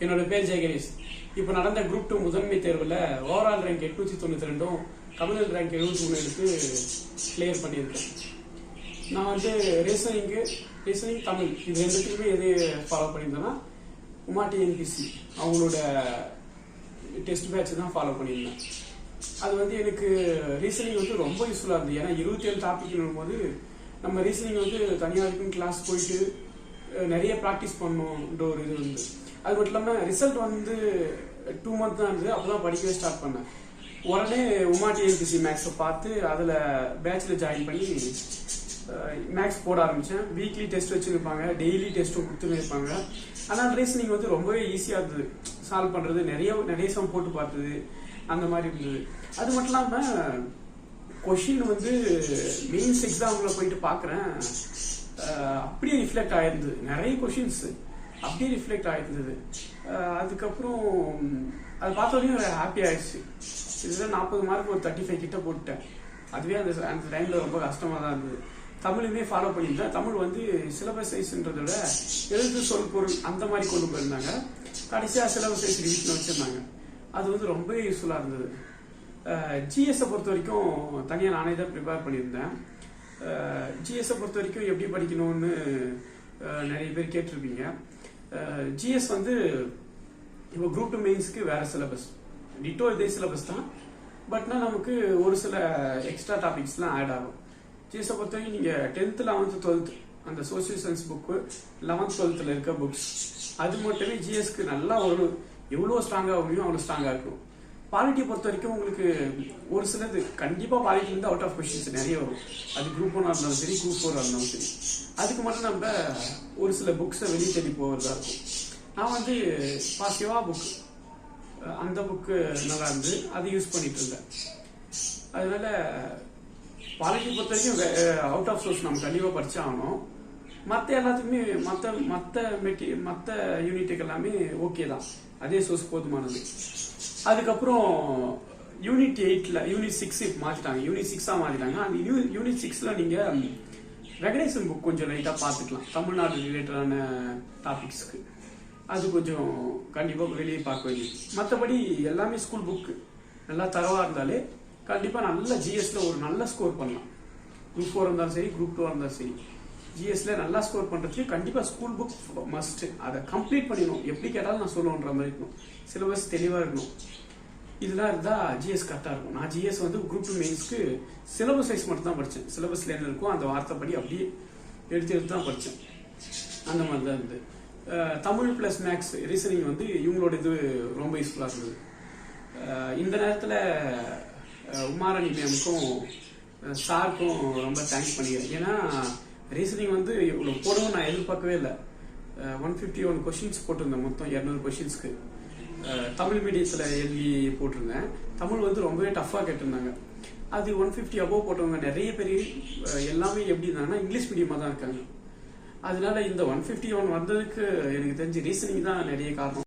என்னோட பேர் ஜெயகணேஷ். இப்போ நடந்த குரூப் 2 முதன்மை தேர்வில் ஓவரால் ரேங்க் 892 கம்யூனல் ரேங்க் 73 எடுத்து கிளியர் பண்ணியிருக்கேன். நான் வந்து ரீசனிங் தமிழ் இது ரெண்டுத்துக்குமே எது ஃபாலோ பண்ணியிருந்தேன்னா உமா டிஎன்பிசி அவங்களோட டெஸ்ட் பேட்ச் தான் ஃபாலோ பண்ணியிருந்தேன். அது வந்து எனக்கு ரீசனிங் வந்து ரொம்ப யூஸ்ஃபுல்லாக இருந்தது. ஏன்னா 27 டாபிக்னும் போது நம்ம ரீசனிங் வந்து தனியாக இருக்கும் கிளாஸ் போயிட்டு நிறைய ப்ராக்டிஸ் பண்ணணுன்ற ஒரு இது வந்து. அது மட்டும் இல்லாமல் ரிசல்ட் வந்து 2 months தான் இருந்தது. அப்போதான் படிக்கவே ஸ்டார்ட் பண்ணேன். உடனே உமா டிஎன்பிசி மேக்ஸை பார்த்து அதில் பேட்சில் ஜாயின் பண்ணி மேக்ஸ் போட ஆரம்பித்தேன். வீக்லி டெஸ்ட் வச்சுருப்பாங்க, டெய்லி டெஸ்ட்டும் கொடுத்துன்னு இருப்பாங்க. ஆனால் ரீசனிங் வந்து ரொம்பவே ஈஸியாக இருந்தது சால்வ் பண்ணுறது. நிறைய சம் போட்டு பார்த்தது அந்த மாதிரி இருந்தது. அது மட்டும் இல்லாமல் கொஷின் வந்து மெயின்ஸ் எக்ஸாமில் போயிட்டு பார்க்குறேன், அப்படியே ரிஃப்ளெக்ட் ஆயிருந்தது. நிறைய கொஷின்ஸ் அப்படியே ரிஃப்ளெக்ட் ஆயிருந்தது. அதுக்கப்புறம் அது பார்த்தோன்னே ஒரு ஹாப்பி ஆயிடுச்சு. இதுதான் 40 மார்க் ஒரு 35 கிட்ட போட்டுட்டேன். அதுவே அந்த டைமில் ரொம்ப கஷ்டமாக தான் இருந்தது. தமிழுமே ஃபாலோ பண்ணியிருந்தேன். தமிழ் வந்து சிலபஸ் சைஸ்ன்றதை விட எழுத்து சொல் பொருள் அந்த மாதிரி கொண்டு போயிருந்தாங்க. கடைசியாக சிலபஸ் சைஸ் ரிவிஷன் வச்சுருந்தாங்க. அது வந்து ரொம்ப யூஸ்ஃபுல்லாக இருந்தது. ஜிஎஸை பொறுத்த வரைக்கும் தனியாக நானே தான் ப்ரிப்பேர் பண்ணியிருந்தேன். ஜிஎஸை பொறுத்த வரைக்கும் எப்படி படிக்கணும்னு நிறைய பேர் கேட்டிருப்பீங்க. ஜிஎஸ் வந்து இப்போ குரூப் 2 மெயின்ஸ்க்கு வேற சிலபஸ், டிட்டோ இதே சிலபஸ் தான். பட்னா நமக்கு ஒரு சில எக்ஸ்ட்ரா டாபிக்ஸ்லாம் ஆட் ஆகும். ஜிஎஸை பொறுத்த வரைக்கும் நீங்கள் 10th 11th 12th அந்த social science book 11th 12th இருக்க புக்ஸ் அது மட்டுமே ஜிஎஸ்க்கு நல்லா ஒரு எவ்வளோ ஸ்ட்ராங்காக முடியும் அவ்வளோ ஸ்ட்ராங்காக இருக்கும். பாலிட்டியை பொறுத்த வரைக்கும் உங்களுக்கு ஒரு சிலது கண்டிப்பாக பாலிட்டிலேருந்து அவுட் ஆஃப் கொஸ்டின்ஸ் நிறைய வரும். அது குரூப் 1 இருந்தாலும் சரி, குரூப் 4 இருந்தாலும் சரி. அதுக்கு மட்டும் நம்ம ஒரு சில புக்ஸை வெளியே தேடி போகிறதா இருக்கும். நான் வந்து பாசிவா புக் அந்த புக்கு நல்லா இருந்து அதை யூஸ் பண்ணிட்டு இருந்தேன். அதனால பாலிட்டி பொறுத்த வரைக்கும் அவுட் ஆஃப் சோர்ஸ் நம்ம கண்டிப்பாக படிச்சாகணும். மற்ற எல்லாத்துக்குமே மற்ற யூனிட்டுக்கு எல்லாமே ஓகே தான், அதே சோர்ஸ் போதுமானது. அதுக்கப்புறம் யூனிட் 8ல யூனிட் 6 மாற்றிட்டாங்க, யூனிட் 6ஆக மாற்றிட்டாங்க. அந்த யூனிட் 6ல நீங்கள் ரெகனைசன் புக் கொஞ்சம் லைட்டாக பார்த்துக்கலாம். தமிழ்நாடு ரிலேட்டடான டாபிக்ஸ்க்கு அது கொஞ்சம் கண்டிப்பாக வெளியே பார்க்க வேண்டியது. மற்றபடி எல்லாமே ஸ்கூல் புக்கு நல்லா தரவாக இருந்தாலே கண்டிப்பாக நல்ல ஜிஎஸ்ல ஒரு நல்ல ஸ்கோர் பண்ணலாம். குரூப் 4 இருந்தாலும் சரி, குரூப் 2 இருந்தாலும் சரி, ஜிஎஸ்ல நல்லா ஸ்கோர் பண்ணுறதுக்கு கண்டிப்பாக ஸ்கூல் புக் மஸ்ட். அதை கம்ப்ளீட் பண்ணிடணும். எப்படி கேட்டாலும் நான் சொல்லுன்ற மாதிரி இருக்கணும். சிலபஸ் தெளிவாக இருக்கணும். இதெல்லாம் இருந்தால் ஜிஎஸ் கரெக்டாக இருக்கும். நான் ஜிஎஸ் வந்து குரூப் 2 மெயின்ஸ்க்கு சிலபஸ் வைஸ் மட்டும் தான் படித்தேன். சிலபஸ்ல என்ன இருக்கும் அந்த வார்த்தைப்படி அப்படியே எடுத்து தான் படித்தேன். அந்த மாதிரி தான் இருந்தது. தமிழ் ப்ளஸ் மேக்ஸ் ரீசனிங் வந்து இவங்களோட இது ரொம்ப யூஸ்ஃபுல்லாக இருந்தது. இந்த நேரத்தில் உமாராணி மேமுக்கும் சாருக்கும் ரொம்ப தேங்க்ஸ் பண்ணிக்கிறேன். ஏன்னா ரீசனிங் வந்து இவ்வளோ போடவும் நான் எதிர்பார்க்கவே இல்லை. 151 கொஷின்ஸ் போட்டிருந்தேன். மொத்தம் 200 கொஷின்ஸ்க்கு தமிழ் மீடியத்தில் எழுதி போட்டிருந்தேன். தமிழ் வந்து ரொம்பவே டஃப்பாக கேட்டிருந்தாங்க. அது 150 அபோவ் போட்டவங்க நிறைய பேர் எல்லாமே எப்படி இருந்தாங்கன்னா இங்கிலீஷ் மீடியமாக தான் இருக்காங்க. அதனால இந்த 151 வந்ததுக்கு எனக்கு தெரிஞ்சு ரீசனிங் தான் நிறைய காரணம்.